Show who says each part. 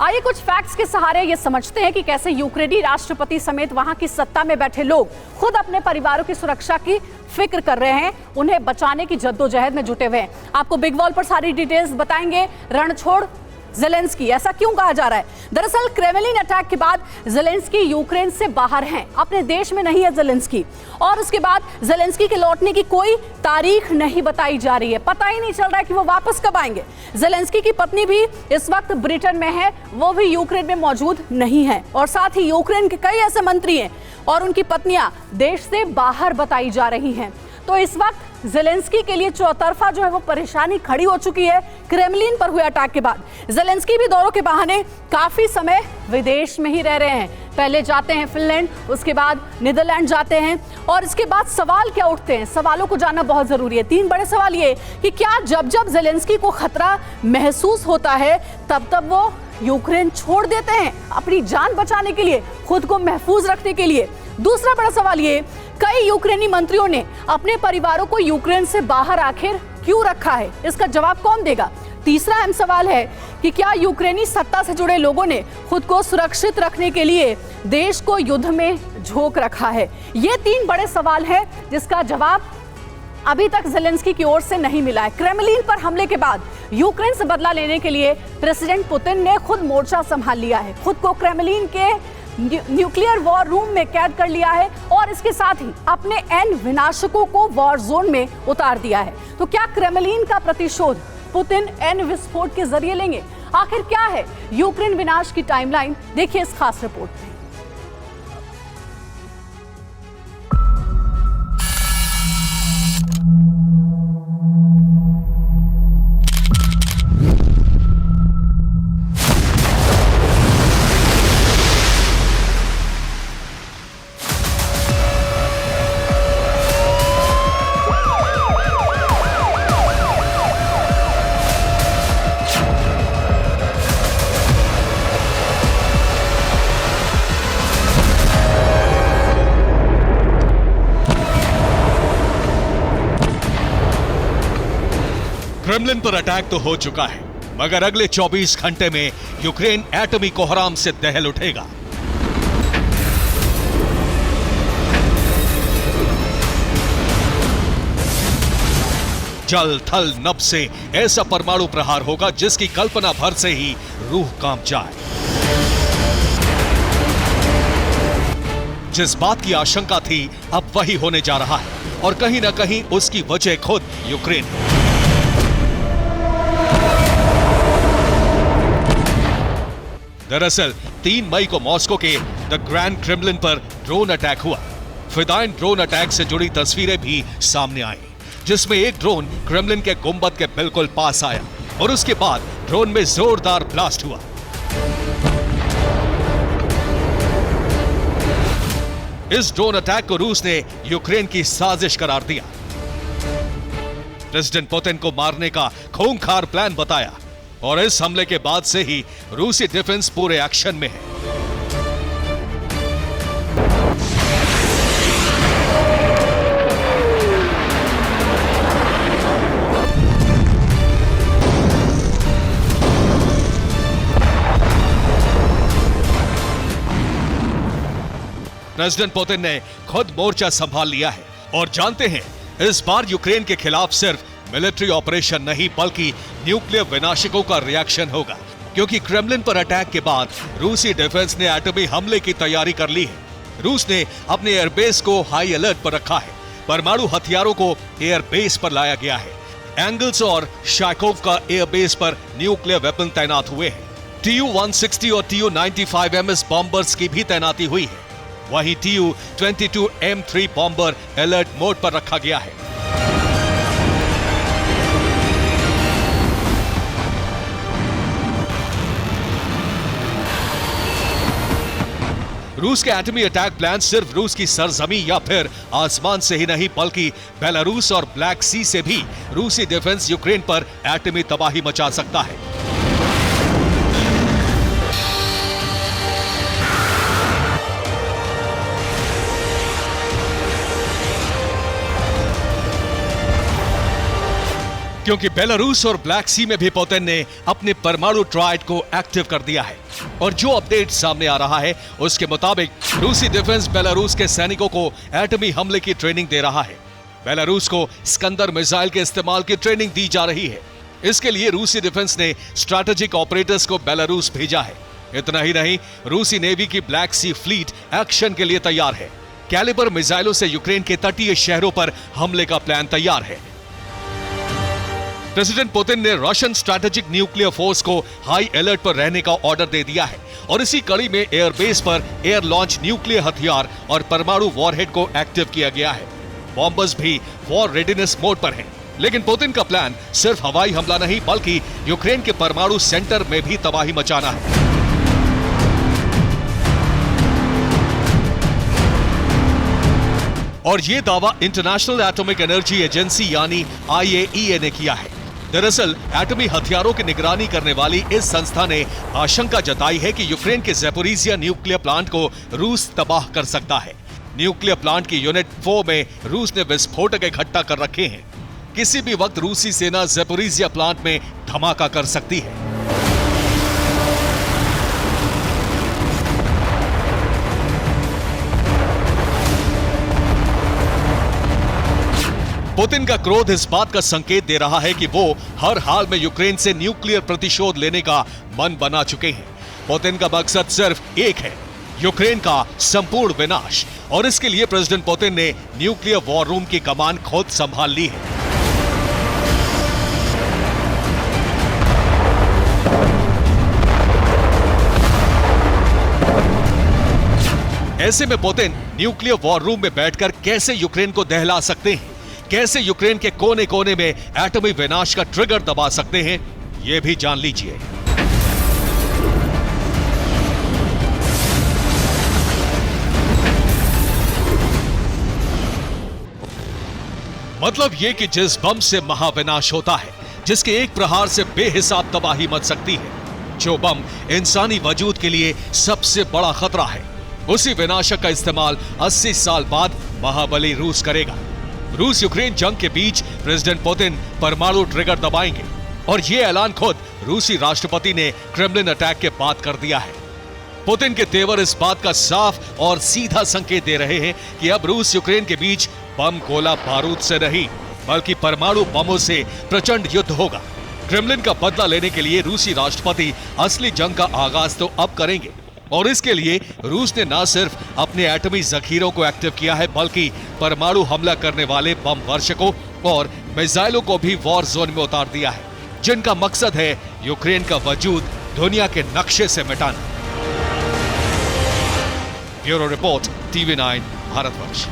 Speaker 1: आइए कुछ फैक्ट्स के सहारे ये समझते हैं कि कैसे यूक्रेनी राष्ट्रपति समेत वहां की सत्ता में बैठे लोग खुद अपने परिवारों की सुरक्षा की फिक्र कर रहे हैं, उन्हें बचाने की जद्दोजहद में जुटे हुए हैं। आपको बिग वॉल पर सारी डिटेल्स बताएंगे। रण छोड़ ज़ेलेंस्की, ऐसा क्यों कहा जा रहा है? दरअसल क्रेमलिन अटैक के बाद ज़ेलेंस्की यूक्रेन से बाहर हैं, अपने देश में नहीं है ज़ेलेंस्की। और उसके बाद ज़ेलेंस्की के लौटने की कोई तारीख नहीं बताई जा रही है, पता ही नहीं चल रहा है कि वो वापस कब आएंगे। ज़ेलेंस्की की पत्नी भी इस वक्त ब्रिटेन में है, वो भी यूक्रेन में मौजूद नहीं है। और साथ ही यूक्रेन के कई ऐसे मंत्री हैं और उनकी पत्नियां देश से बाहर बताई जा रही हैं। तो इस वक्त ज़ेलेंस्की के लिए चौतरफा जो है वो परेशानी खड़ी हो चुकी है क्रेमलिन पर हुए अटैक के बाद। ज़ेलेंस्की भी दौरों के बहाने काफी समय विदेश में ही रह रहे हैं। पहले जाते हैं फिनलैंड, उसके बाद नीदरलैंड जाते हैं। और इसके बाद सवाल क्या उठते हैं, सवालों को जानना बहुत जरूरी है। 3 बड़े सवाल ये कि क्या जब जब ज़ेलेंस्की को खतरा महसूस होता है तब वो यूक्रेन छोड़ देते हैं अपनी जान बचाने के लिए, खुद को महफूज रखने के लिए? दूसरा बड़ा सवाल ये, कई यूक्रेनी मंत्रियों ने अपने परिवारों को यूक्रेन से बाहर आखिर क्यों रखा है, इसका जवाब कौन देगा? तीसरा अहम सवाल है कि क्या यूक्रेनी सत्ता से जुड़े लोगों ने खुद को सुरक्षित रखने के लिए देश को युद्ध में झोंक रखा है? ये 3 बड़े सवाल हैं जिसका जवाब अभी तक ज़ेलेंस्की की ओर से नहीं मिला है। क्रेमलिन पर हमले के बाद यूक्रेन से बदला लेने के लिए प्रेसिडेंट पुतिन ने खुद मोर्चा संभाल लिया है, खुद को क्रेमलिन के न्यूक्लियर वॉर रूम में कैद कर लिया है और इसके साथ ही अपने एन विनाशकों को वॉर जोन में उतार दिया है। तो क्या क्रेमलिन का प्रतिशोध पुतिन एन विस्फोट के जरिए लेंगे? आखिर क्या है यूक्रेन विनाश की टाइमलाइन? देखिए इस खास रिपोर्ट में।
Speaker 2: क्रेमलिन पर अटैक तो हो चुका है, मगर अगले 24 घंटे में यूक्रेन एटमी कोहराम से दहल उठेगा। जल थल नभ से ऐसा परमाणु प्रहार होगा जिसकी कल्पना भर से ही रूह कांप जाए। जिस बात की आशंका थी अब वही होने जा रहा है और कहीं ना कहीं उसकी वजह खुद यूक्रेन है। दरअसल 3 मई को मॉस्को के द ग्रैंड क्रेमलिन पर ड्रोन अटैक हुआ। फिदाइन ड्रोन अटैक से जुड़ी तस्वीरें भी सामने आई, जिसमें एक ड्रोन क्रेमलिन के गुंबद के बिल्कुल पास आया और उसके बाद ड्रोन में जोरदार ब्लास्ट हुआ। इस ड्रोन अटैक को रूस ने यूक्रेन की साजिश करार दिया, प्रेसिडेंट पुतिन को मारने का खूंखार प्लान बताया और इस हमले के बाद से ही रूसी डिफेंस पूरे एक्शन में है। प्रेसिडेंट पुतिन ने खुद मोर्चा संभाल लिया है और जानते हैं इस बार यूक्रेन के खिलाफ सिर्फ मिलिट्री ऑपरेशन नहीं बल्कि न्यूक्लियर विनाशकों का रिएक्शन होगा, क्योंकि क्रेमलिन पर अटैक के बाद रूसी डिफेंस ने एटमी हमले की तैयारी कर ली है। रूस ने अपने एयरबेस को हाई अलर्ट पर रखा है, परमाणु हथियारों को एयरबेस पर लाया गया है। एंगल्स और शाइकोव का एयरबेस पर न्यूक्लियर वेपन तैनात हुए हैं। TU-160 और TU-95 MS बॉम्बर्स की भी तैनाती हुई है। वहीं TU-22 M3 bomber alert mode पर रखा गया है। रूस के एटमी अटैक प्लान सिर्फ रूस की सरजमी या फिर आसमान से ही नहीं बल्कि बेलारूस और ब्लैक सी से भी रूसी डिफेंस यूक्रेन पर एटमी तबाही मचा सकता है। क्योंकि बेलारूस और ब्लैक सी में भी पुतिन ने अपने परमाणु ट्रायड को एक्टिव कर दिया है। और जो अपडेट सामने आ रहा है उसके मुताबिक रूसी डिफेंस बेलारूस के सैनिकों को एटमी हमले की ट्रेनिंग दे रहा है। बेलारूस को स्कंदर मिसाइल के इस्तेमाल की ट्रेनिंग दी जा रही है। इसके लिए रूसी डिफेंस ने स्ट्रैटेजिक ऑपरेटर्स को बेलारूस भेजा है। इतना ही नहीं, रूसी नेवी की ब्लैक सी फ्लीट एक्शन के लिए तैयार है। कैलिबर मिसाइलों से यूक्रेन के तटीय शहरों पर हमले का प्लान तैयार है। प्रेसिडेंट पुतिन ने रशियन स्ट्रैटेजिक न्यूक्लियर फोर्स को हाई अलर्ट पर रहने का ऑर्डर दे दिया है और इसी कड़ी में एयरबेस पर एयर लॉन्च न्यूक्लियर हथियार और परमाणु वॉरहेड को एक्टिव किया गया है। बॉम्बर्स भी वॉर रेडीनेस मोड पर हैं। लेकिन पुतिन का प्लान सिर्फ हवाई हमला नहीं बल्कि यूक्रेन के परमाणु सेंटर में भी तबाही मचाना है। और ये दावा इंटरनेशनल एटॉमिक एनर्जी एजेंसी यानी IAEA ने किया है। दरअसल एटमी हथियारों की निगरानी करने वाली इस संस्था ने आशंका जताई है कि यूक्रेन के ज़ैपोरिज़िया न्यूक्लियर प्लांट को रूस तबाह कर सकता है। न्यूक्लियर प्लांट की यूनिट 4 में रूस ने विस्फोटक इकट्ठा कर रखे हैं। किसी भी वक्त रूसी सेना ज़ैपोरिज़िया प्लांट में धमाका कर सकती है। पुतिन का क्रोध इस बात का संकेत दे रहा है कि वो हर हाल में यूक्रेन से न्यूक्लियर प्रतिशोध लेने का मन बना चुके हैं। पुतिन का मकसद सिर्फ एक है, यूक्रेन का संपूर्ण विनाश। और इसके लिए प्रेसिडेंट पुतिन ने न्यूक्लियर वॉर रूम की कमान खुद संभाल ली है। ऐसे में पुतिन न्यूक्लियर वॉर रूम में बैठकर कैसे यूक्रेन को दहला सकते हैं, कैसे यूक्रेन के कोने कोने में एटमी विनाश का ट्रिगर दबा सकते हैं, यह भी जान लीजिए। मतलब यह कि जिस बम से महाविनाश होता है, जिसके एक प्रहार से बेहिसाब तबाही मच सकती है, जो बम इंसानी वजूद के लिए सबसे बड़ा खतरा है, उसी विनाशक का इस्तेमाल 80 साल बाद महाबली रूस करेगा। रूस यूक्रेन जंग के बीच प्रेसिडेंट पुतिन परमाणु ट्रिगर दबाएंगे और यह ऐलान खुद रूसी राष्ट्रपति ने क्रेमलिन अटैक के बाद कर दिया है। पुतिन के तेवर इस बात का साफ और सीधा संकेत दे रहे हैं कि अब रूस यूक्रेन के बीच बम गोला बारूद से नहीं बल्कि परमाणु बमों से प्रचंड युद्ध होगा। क्रेमलिन का बदला लेने के लिए रूसी राष्ट्रपति असली जंग का आगाज तो अब करेंगे और इसके लिए रूस ने न सिर्फ अपने एटमी जखीरों को एक्टिव किया है बल्कि परमाणु हमला करने वाले बम वर्षकों और मिसाइलों को भी वॉर जोन में उतार दिया है, जिनका मकसद है यूक्रेन का वजूद दुनिया के नक्शे से मिटाना। Bureau report, TV9 Bharatvarsh.